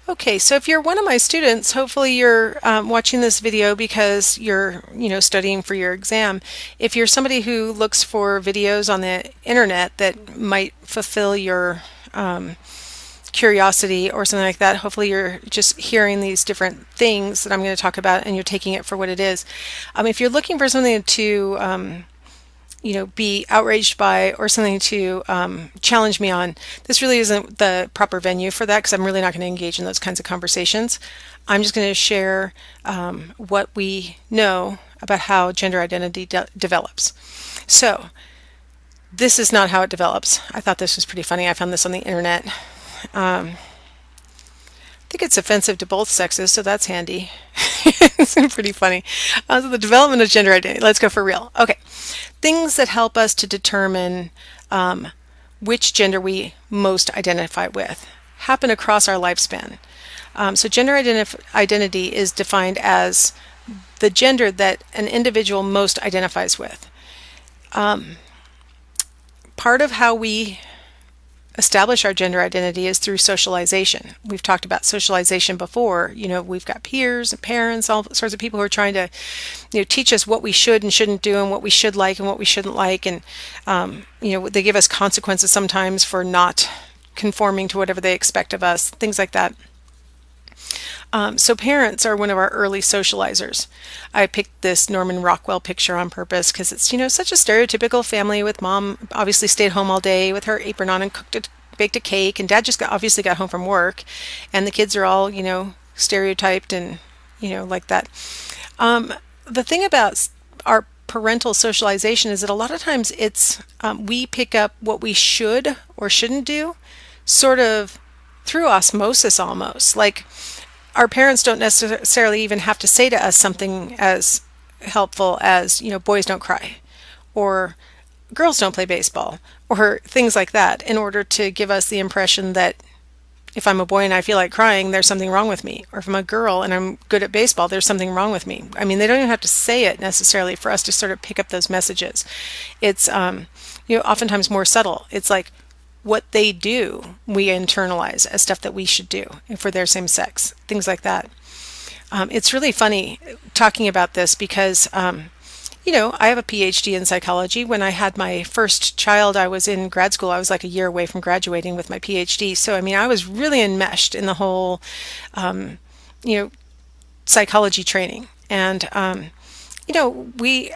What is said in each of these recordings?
Okay, so if you're one of my students, hopefully you're watching this video because you're, studying for your exam. If you're somebody who looks for videos on the internet that might fulfill your curiosity or something like that, hopefully you're just hearing these different things that I'm going to talk about and you're taking it for what it is. If you're looking for something to be outraged by or something to challenge me on, this really isn't the proper venue for that because I'm really not going to engage in those kinds of conversations. I'm just going to share what we know about how gender identity develops. So, this is not how it develops. I thought this was pretty funny. I found this on the internet. I think it's offensive to both sexes, so that's handy. It's pretty funny. So the development of gender identity. Let's go for real. Okay. Things that help us to determine which gender we most identify with happen across our lifespan. So gender identity is defined as the gender that an individual most identifies with. Part of how we establish our gender identity is through socialization. We've talked about socialization before. We've got peers and parents, all sorts of people who are trying to, teach us what we should and shouldn't do and what we should like and what we shouldn't like. And, they give us consequences sometimes for not conforming to whatever they expect of us, things like that. So parents are one of our early socializers. I picked this Norman Rockwell picture on purpose because it's, such a stereotypical family with mom obviously stayed home all day with her apron on and baked a cake, and dad just obviously got home from work, and the kids are all, stereotyped and, like that. The thing about our parental socialization is that a lot of times it's, we pick up what we should or shouldn't do sort of through osmosis almost. Like, our parents don't necessarily even have to say to us something as helpful as, boys don't cry, or girls don't play baseball, or things like that, in order to give us the impression that if I'm a boy and I feel like crying, there's something wrong with me. Or if I'm a girl and I'm good at baseball, there's something wrong with me. I mean, they don't even have to say it necessarily for us to sort of pick up those messages. It's, oftentimes more subtle. It's like, what they do, we internalize as stuff that we should do if we're their same sex, things like that. It's really funny talking about this because, I have a PhD in psychology. When I had my first child, I was in grad school. I was like a year away from graduating with my PhD. So, I was really enmeshed in the whole, psychology training. And,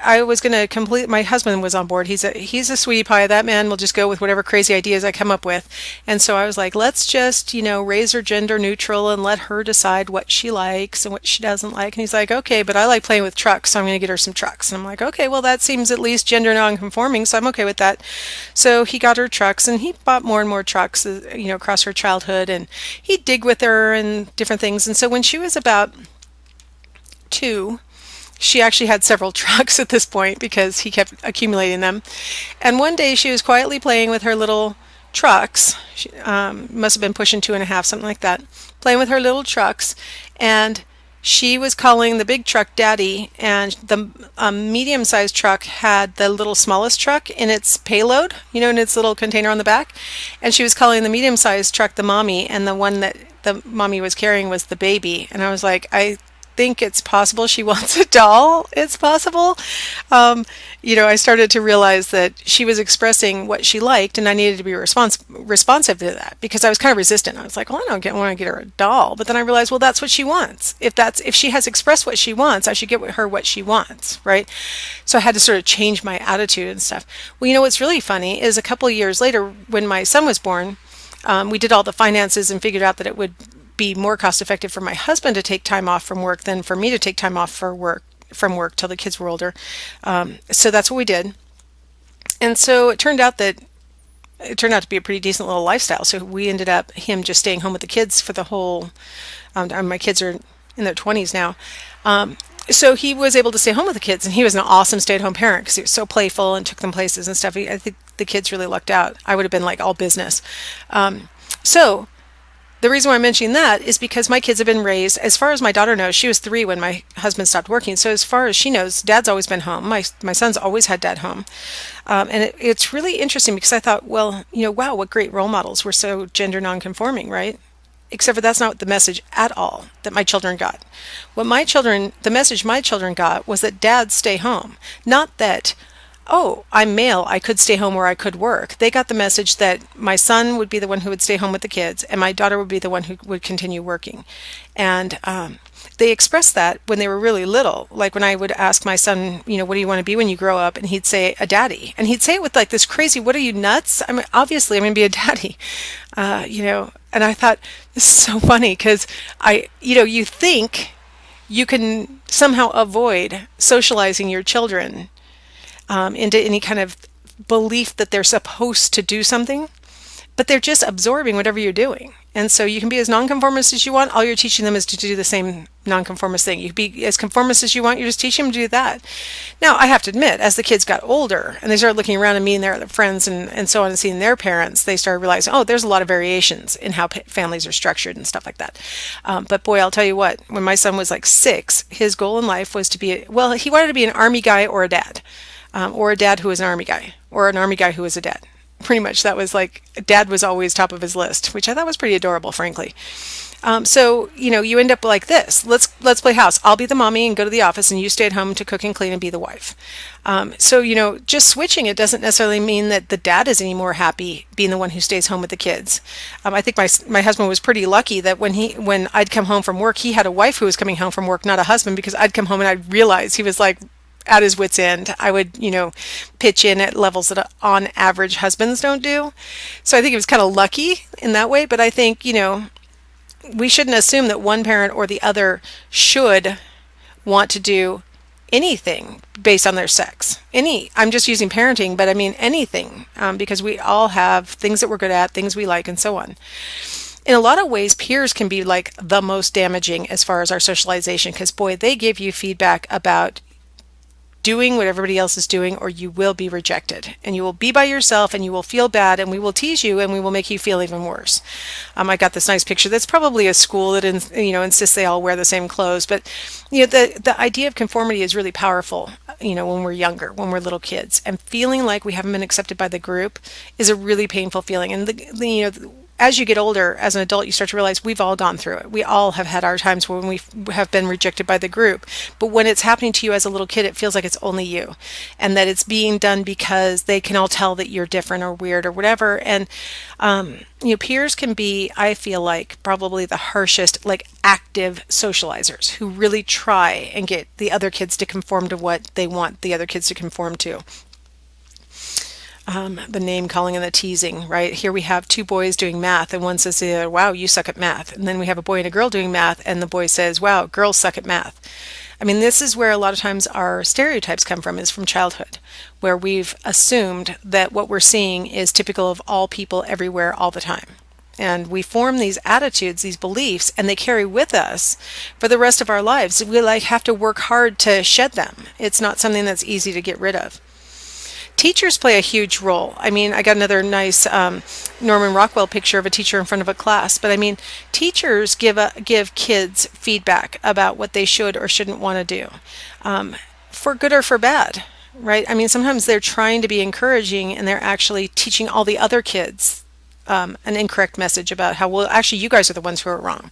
I was going to complete, my husband was on board. He's a sweetie pie. That man will just go with whatever crazy ideas I come up with. And so I was like, let's just, raise her gender neutral and let her decide what she likes and what she doesn't like. And he's like, okay, but I like playing with trucks, so I'm going to get her some trucks. And I'm like, okay, well, that seems at least gender non-conforming, so I'm okay with that. So he got her trucks, and he bought more and more trucks, across her childhood, and he'd dig with her and different things. And so when she was about 2, she actually had several trucks at this point because he kept accumulating them. And one day she was quietly playing with her little trucks. She must have been pushing 2.5, something like that, playing with her little trucks. And she was calling the big truck Daddy, and the medium-sized truck had the little smallest truck in its payload, in its little container on the back. And she was calling the medium-sized truck the Mommy, and the one that the Mommy was carrying was the baby. And I was like, I think it's possible she wants a doll. It's possible. I started to realize that she was expressing what she liked, and I needed to be responsive to that because I was kind of resistant. I was like, well, I don't want to get her a doll. But then I realized, well, that's what she wants. If she has expressed what she wants, I should get her what she wants, right? So I had to sort of change my attitude and stuff. Well, what's really funny is a couple of years later, when my son was born, we did all the finances and figured out that it would be more cost effective for my husband to take time off from work than for me to take time off from work till the kids were older. So that's what we did. And so it turned out to be a pretty decent little lifestyle. So we ended up him just staying home with the kids for the whole, my kids are in their 20s now. So he was able to stay home with the kids, and he was an awesome stay-at-home parent because he was so playful and took them places and stuff. I think the kids really lucked out. I would have been like all business. So the reason why I'm mentioning that is because my kids have been raised, as far as my daughter knows, she was 3 when my husband stopped working. So as far as she knows, dad's always been home. My son's always had dad home. And it's really interesting because I thought, well, wow, what great role models. We're so gender nonconforming, right? except for that's not the message at all that my children got. The message my children got was that dads stay home, not that, oh, I'm male, I could stay home or I could work. They got the message that my son would be the one who would stay home with the kids and my daughter would be the one who would continue working. And they expressed that when they were really little. Like when I would ask my son, what do you want to be when you grow up? And he'd say, a daddy. And he'd say it with like this crazy, what are you, nuts? I mean, obviously I'm going to be a daddy, And I thought, this is so funny because you think you can somehow avoid socializing your children into any kind of belief that they're supposed to do something, but they're just absorbing whatever you're doing. And so you can be as nonconformist as you want. All you're teaching them is to do the same nonconformist thing. You can be as conformist as you want. You're just teaching them to do that. Now, I have to admit, as the kids got older and they started looking around at me and their other friends and so on and seeing their parents, they started realizing, oh, there's a lot of variations in how families are structured and stuff like that. But boy, I'll tell you what, when my son was like 6, his goal in life was to be, he wanted to be an army guy or a dad. Or a dad who was an army guy, or an army guy who was a dad. Pretty much that was like, dad was always top of his list, which I thought was pretty adorable, frankly. So, you end up like this. Let's play house. I'll be the mommy and go to the office and you stay at home to cook and clean and be the wife. So, just switching it doesn't necessarily mean that the dad is any more happy being the one who stays home with the kids. I think my husband was pretty lucky that when I'd come home from work, he had a wife who was coming home from work, not a husband, because I'd come home and I'd realize he was like, at his wit's end. I would, pitch in at levels that on average husbands don't do. So I think it was kind of lucky in that way. But I think, we shouldn't assume that one parent or the other should want to do anything based on their sex. I'm just using parenting, but I mean anything, because we all have things that we're good at, things we like, and so on. In a lot of ways, peers can be like the most damaging as far as our socialization, because boy, they give you feedback about doing what everybody else is doing, or you will be rejected and you will be by yourself and you will feel bad and we will tease you and we will make you feel even worse. I got this nice picture that's probably a school that insists they all wear the same clothes, but the idea of conformity is really powerful when we're younger, when we're little kids, and feeling like we haven't been accepted by the group is a really painful feeling. And as you get older, as an adult, you start to realize we've all gone through it. We all have had our times when we have been rejected by the group. But when it's happening to you as a little kid, it feels like it's only you. And that it's being done because they can all tell that you're different or weird or whatever. And, peers can be, I feel like, probably the harshest, like active socializers who really try and get the other kids to conform to what they want the other kids to conform to. The name calling and the teasing, right? Here we have 2 boys doing math and one says, wow, you suck at math. And then we have a boy and a girl doing math and the boy says, wow, girls suck at math. I mean, this is where a lot of times our stereotypes come from, is from childhood, where we've assumed that what we're seeing is typical of all people everywhere all the time. And we form these attitudes, these beliefs, and they carry with us for the rest of our lives. We have to work hard to shed them. It's not something that's easy to get rid of. Teachers play a huge role. I mean, I got another nice Norman Rockwell picture of a teacher in front of a class. But I mean, teachers give kids feedback about what they should or shouldn't want to do, for good or for bad, right? I mean, sometimes they're trying to be encouraging and they're actually teaching all the other kids an incorrect message about how, well, actually, you guys are the ones who are wrong.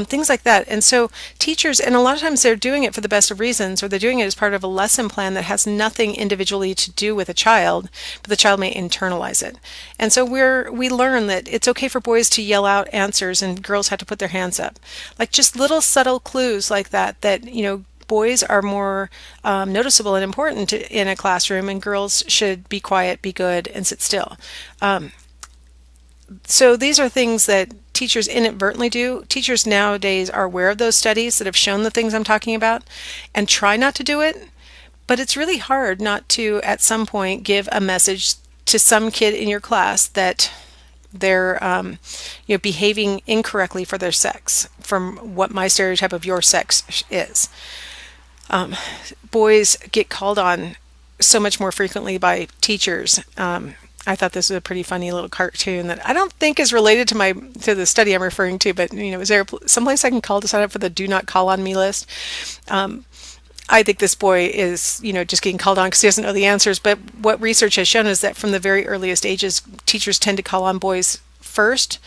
Things like that. And so teachers, and a lot of times they're doing it for the best of reasons, or they're doing it as part of a lesson plan that has nothing individually to do with a child, but the child may internalize it. And so we learn that it's okay for boys to yell out answers and girls have to put their hands up. Like just little subtle clues like that, boys are more noticeable and important in a classroom, and girls should be quiet, be good, and sit still. So these are things that teachers inadvertently do. Teachers nowadays are aware of those studies that have shown the things I'm talking about and try not to do it, but it's really hard not to, at some point, give a message to some kid in your class that they're behaving incorrectly for their sex, from what my stereotype of your sex is. Boys get called on so much more frequently by teachers. I thought this was a pretty funny little cartoon that I don't think is related to the study I'm referring to, but is there someplace I can call to sign up for the do not call on me list? I think this boy is, just getting called on because he doesn't know the answers. But what research has shown is that from the very earliest ages, teachers tend to call on boys first.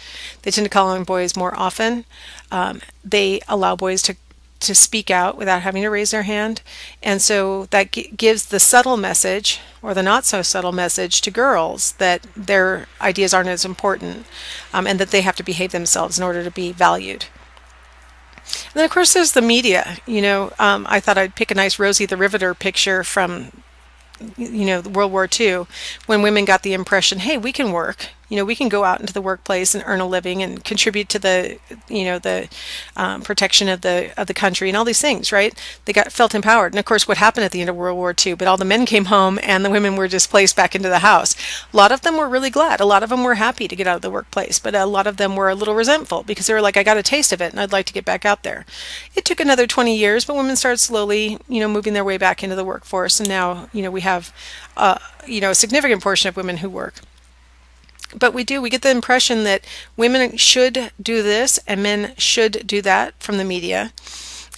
They tend to call on boys more often. They allow boys to speak out without having to raise their hand. And so that gives the subtle message, or the not so subtle message, to girls that their ideas aren't as important, and that they have to behave themselves in order to be valued. And then, of course, there's the media. I thought I'd pick a nice Rosie the Riveter picture from World War II, when women got the impression, hey, we can work, we can go out into the workplace and earn a living and contribute to the protection of the country and all these things, right? They felt empowered. And of course, what happened at the end of World War II? But all the men came home and the women were displaced back into the house. A lot of them were really glad. A lot of them were happy to get out of the workplace, but a lot of them were a little resentful because they were like, I got a taste of it and I'd like to get back out there. It took another 20 years, but women started slowly, moving their way back into the workforce. And now, we have, a significant portion of women who work. But we get the impression that women should do this and men should do that from the media.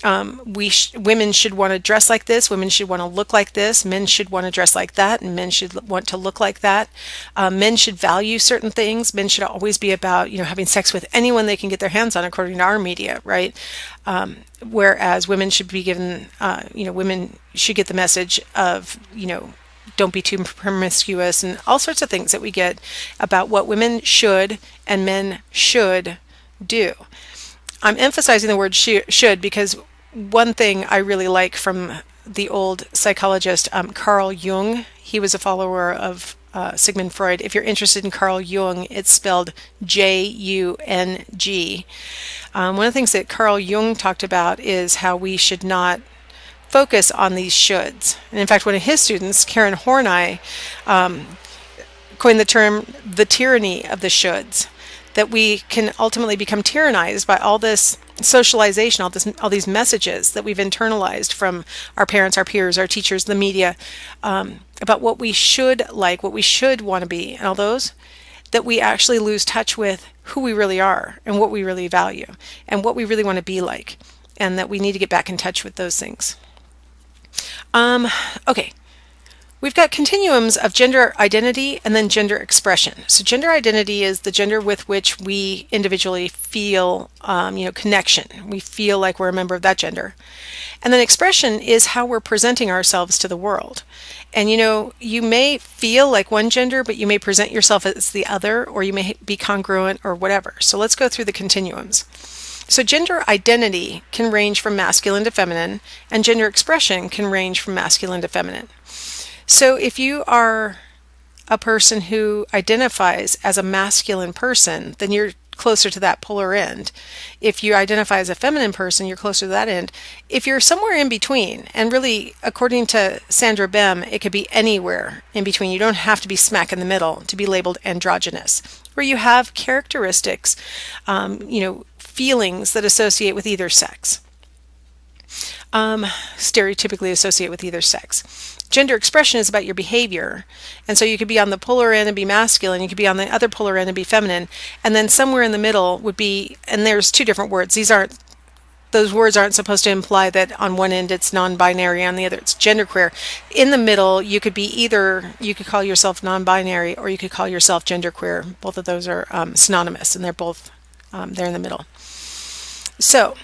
Women should want to dress like this, women should want to look like this, men should want to dress like that, and men should want to look like that. Men should value certain things. Men should always be about, having sex with anyone they can get their hands on, according to our media, right? Whereas women should be given, women should get the message of, don't be too promiscuous, and all sorts of things that we get about what women should and men should do. I'm emphasizing the word should because one thing I really like from the old psychologist Carl Jung, he was a follower of Sigmund Freud. If you're interested in Carl Jung, it's spelled Jung. One of the things that Carl Jung talked about is how we should not focus on these shoulds. And in fact, one of his students, Karen Horney, coined the term the tyranny of the shoulds, that we can ultimately become tyrannized by all this socialization, all these messages that we've internalized from our parents, our peers, our teachers, the media, about what we should like, what we should want to be, and all those, that we actually lose touch with who we really are and what we really value and what we really want to be like, and that we need to get back in touch with those things. Okay, we've got continuums of gender identity and then gender expression. So gender identity is the gender with which we individually feel, connection. We feel like we're a member of that gender. And then expression is how we're presenting ourselves to the world. And you may feel like one gender, but you may present yourself as the other, or you may be congruent or whatever. So let's go through the continuums. So gender identity can range from masculine to feminine, and gender expression can range from masculine to feminine. So if you are a person who identifies as a masculine person, then you're closer to that polar end. If you identify as a feminine person, you're closer to that end. If you're somewhere in between, and really, according to Sandra Bem, it could be anywhere in between. You don't have to be smack in the middle to be labeled androgynous, where you have characteristics, feelings that associate with either sex, stereotypically associate with either sex. Gender expression is about your behavior, and so you could be on the polar end and be masculine, you could be on the other polar end and be feminine, and then somewhere in the middle would be, and there's two different words, those words aren't supposed to imply that on one end it's non-binary, on the other it's genderqueer. In the middle, you could call yourself non-binary, or you could call yourself genderqueer. Both of those are synonymous, and they're both there in the middle. So,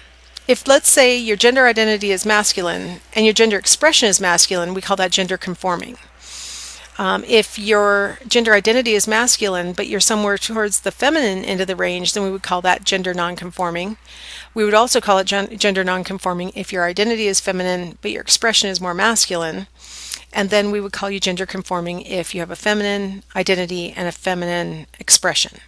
if let's say your gender identity is masculine and your gender expression is masculine, we call that gender conforming. If your gender identity is masculine, but you're somewhere towards the feminine end of the range, then we would call that gender nonconforming. We would also call it gender nonconforming if your identity is feminine, but your expression is more masculine. And then we would call you gender conforming if you have a feminine identity and a feminine expression.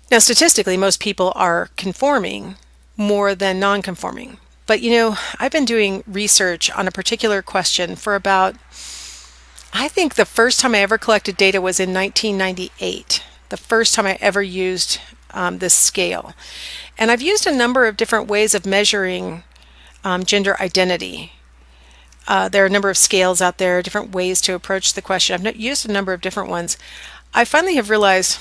Now, statistically, most people are conforming more than non-conforming. But, I've been doing research on a particular question for about, I think the first time I ever collected data was in 1998, the first time I ever used this scale. And I've used a number of different ways of measuring gender identity. There are a number of scales out there, different ways to approach the question. I've used a number of different ones. I finally have realized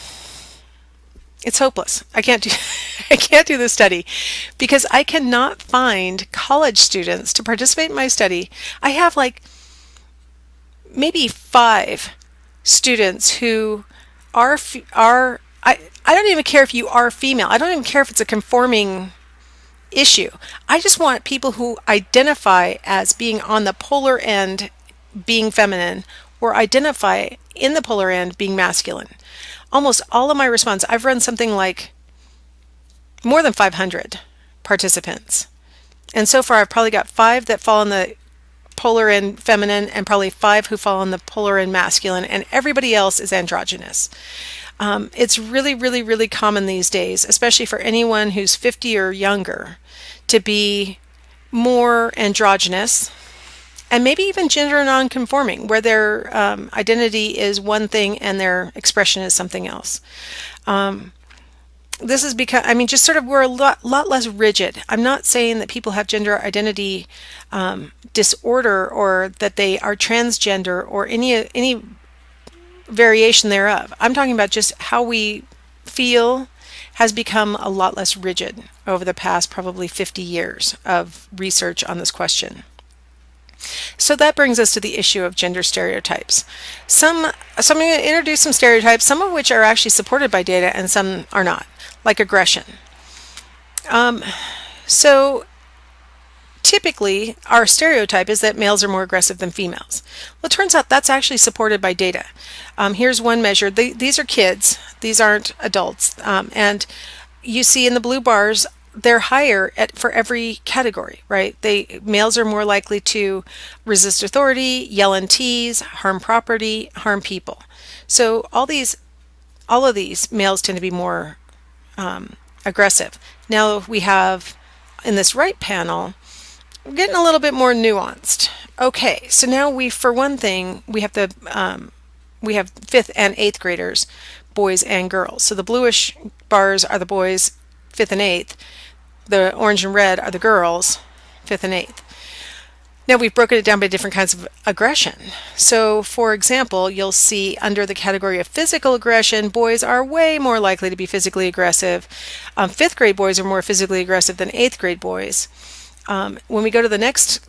it's hopeless. I can't do this study because I cannot find college students to participate in my study. I have maybe 5 students who I I don't even care if you are female. I don't even care if it's a conforming issue. I just want people who identify as being on the polar end being feminine or identify in the polar end being masculine. Almost all of my response, I've run something like more than 500 participants. And so far I've probably got 5 that fall in the polar end feminine and probably 5 who fall in the polar end masculine, and everybody else is androgynous. It's really, really, really common these days, especially for anyone who's 50 or younger, to be more androgynous and maybe even gender non-conforming, where their identity is one thing and their expression is something else. This is because, I mean, just sort of we're a lot less rigid. I'm not saying that people have gender identity disorder or that they are transgender or any variation thereof. I'm talking about just how we feel has become a lot less rigid over the past probably 50 years of research on this question. So that brings us to the issue of gender stereotypes. So I'm going to introduce some stereotypes, some of which are actually supported by data and some are not, like aggression. So typically our stereotype is that males are more aggressive than females. Well, it turns out that's actually supported by data. Here's one measure. These are kids. These aren't adults. And you see in the blue bars, they're higher for every category, right? Males are more likely to resist authority, yell and tease, harm property, harm people. So all of these males tend to be more aggressive. Now we have in this right panel, we're getting a little bit more nuanced. Okay, so now for one thing, we have 5th and 8th graders, boys and girls. So the bluish bars are the boys, 5th and 8th. The orange and red are the girls, 5th and 8th. Now we've broken it down by different kinds of aggression. So for example, you'll see under the category of physical aggression, boys are way more likely to be physically aggressive. 5th grade boys are more physically aggressive than 8th grade boys. When we go to the next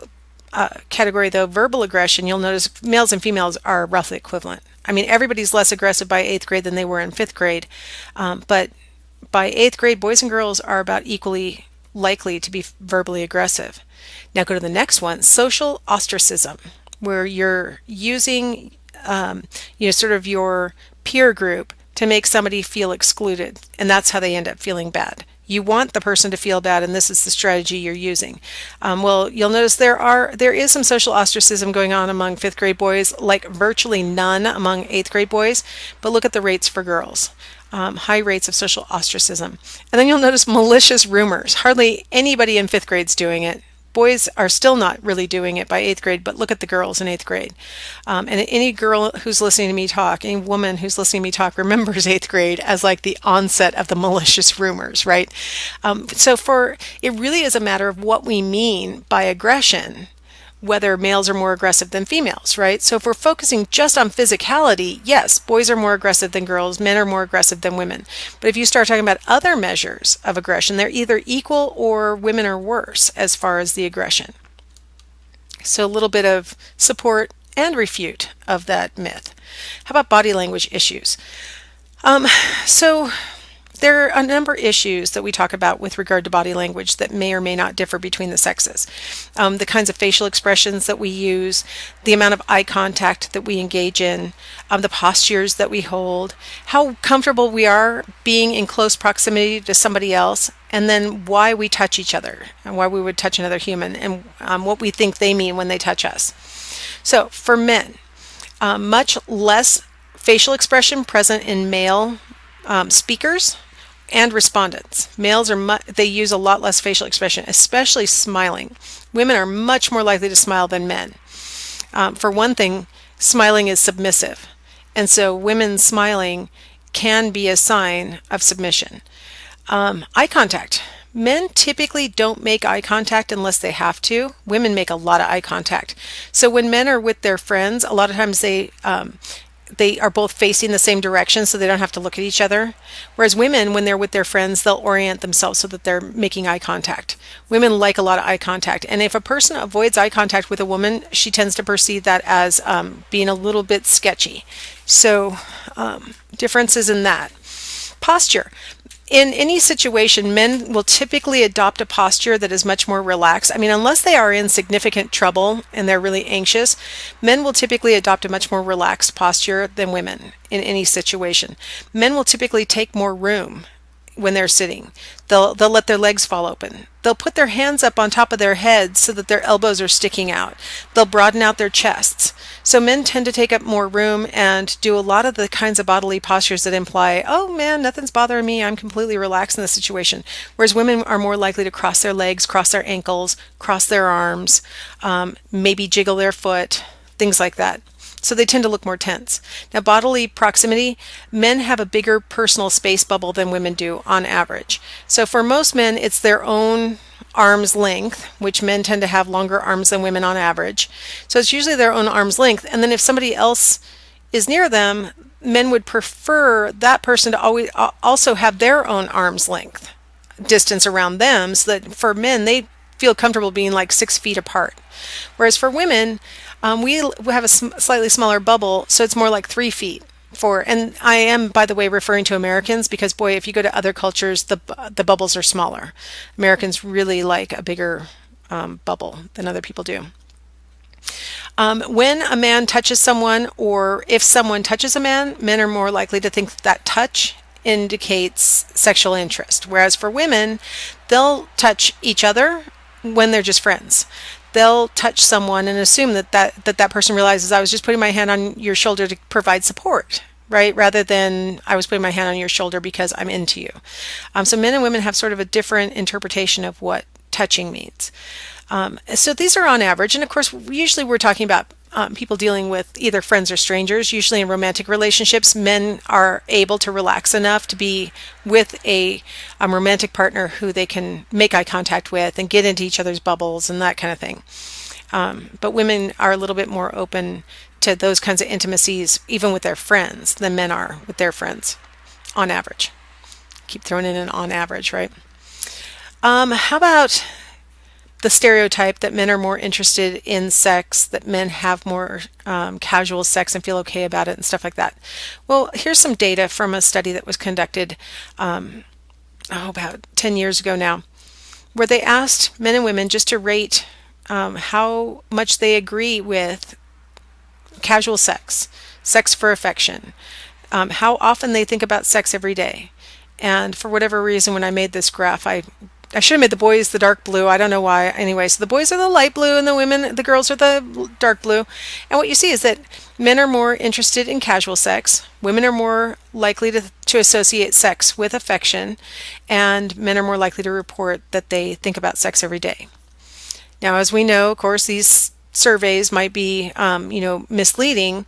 category, though, verbal aggression, you'll notice males and females are roughly equivalent. I mean, everybody's less aggressive by 8th grade than they were in 5th grade, but by 8th grade, boys and girls are about equally likely to be verbally aggressive. Now go to the next one, social ostracism, where you're using sort of your peer group to make somebody feel excluded, and that's how they end up feeling bad. You want the person to feel bad, and this is the strategy you're using. Well, you'll notice there is some social ostracism going on among 5th grade boys, like virtually none among 8th grade boys, but look at the rates for girls. High rates of social ostracism. And then you'll notice malicious rumors. Hardly anybody in 5th grade's doing it. Boys are still not really doing it by 8th grade, but look at the girls in 8th grade. And any girl who's listening to me talk, any woman who's listening to me talk remembers 8th grade as like the onset of the malicious rumors, right? It really is a matter of what we mean by aggression, whether males are more aggressive than females, right? So if we're focusing just on physicality, yes, boys are more aggressive than girls, men are more aggressive than women. But if you start talking about other measures of aggression, they're either equal or women are worse as far as the aggression. So a little bit of support and refute of that myth. How about body language issues? So there are a number of issues that we talk about with regard to body language that may or may not differ between the sexes. The kinds of facial expressions that we use, the amount of eye contact that we engage in, the postures that we hold, how comfortable we are being in close proximity to somebody else, and then why we touch each other and why we would touch another human and what we think they mean when they touch us. So for men, much less facial expression present in male speakers and respondents. Males they use a lot less facial expression, especially smiling. Women are much more likely to smile than men. For one thing, smiling is submissive, and so women smiling can be a sign of submission. Eye contact. Men typically don't make eye contact unless they have to. Women make a lot of eye contact. So when men are with their friends, a lot of times they are both facing the same direction so they don't have to look at each other. Whereas women, when they're with their friends, they'll orient themselves so that they're making eye contact. Women like a lot of eye contact. And if a person avoids eye contact with a woman, she tends to perceive that as being a little bit sketchy. So differences in that. Posture. In any situation, men will typically adopt a posture that is much more relaxed. I mean, unless they are in significant trouble and they're really anxious, men will typically adopt a much more relaxed posture than women in any situation. Men will typically take more room when they're sitting. They'll let their legs fall open. They'll put their hands up on top of their heads so that their elbows are sticking out. They'll broaden out their chests. So men tend to take up more room and do a lot of the kinds of bodily postures that imply, oh man, nothing's bothering me. I'm completely relaxed in this situation. Whereas women are more likely to cross their legs, cross their ankles, cross their arms, maybe jiggle their foot, things like that. So they tend to look more tense. Now, bodily proximity, men have a bigger personal space bubble than women do on average. So for most men, it's their own arm's length, which men tend to have longer arms than women on average. So it's usually their own arm's length. And then if somebody else is near them, men would prefer that person to always also have their own arm's length distance around them, so that for men, they feel comfortable being like 6 feet apart. Whereas for women, we have a slightly smaller bubble, so it's more like 3 feet. And I am, by the way, referring to Americans because, boy, if you go to other cultures, the bubbles are smaller. Americans really like a bigger bubble than other people do. When a man touches someone, or if someone touches a man, men are more likely to think that touch indicates sexual interest. Whereas for women, they'll touch each other when they're just friends. They'll touch someone and assume that person realizes I was just putting my hand on your shoulder to provide support, right? Rather than I was putting my hand on your shoulder because I'm into you. So men and women have sort of a different interpretation of what touching means. So these are on average. And of course, usually we're talking about people dealing with either friends or strangers. Usually in romantic relationships, men are able to relax enough to be with a romantic partner who they can make eye contact with and get into each other's bubbles and that kind of thing. But women are a little bit more open to those kinds of intimacies, even with their friends, than men are with their friends, on average. Keep throwing in an on average, right? How about the stereotype that men are more interested in sex, that men have more casual sex and feel okay about it and stuff like that? Well, here's some data from a study that was conducted about 10 years ago now, where they asked men and women just to rate how much they agree with casual sex, sex for affection, how often they think about sex every day. And for whatever reason, when I made this graph, I should have made the boys the dark blue. I don't know why. Anyway, so the boys are the light blue and the girls are the dark blue. And what you see is that men are more interested in casual sex. Women are more likely to associate sex with affection. And men are more likely to report that they think about sex every day. Now, as we know, of course, these surveys might be, misleading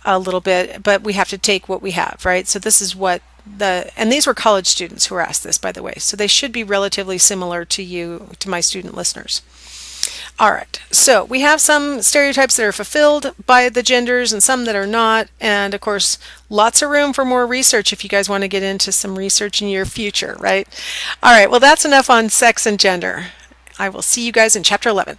a little bit, but we have to take what we have, right? So this is what and these were college students who were asked this, by the way, so they should be relatively similar to my student listeners. All right, so we have some stereotypes that are fulfilled by the genders and some that are not, and of course, lots of room for more research if you guys want to get into some research in your future, right? All right, well, that's enough on sex and gender. I will see you guys in Chapter 11.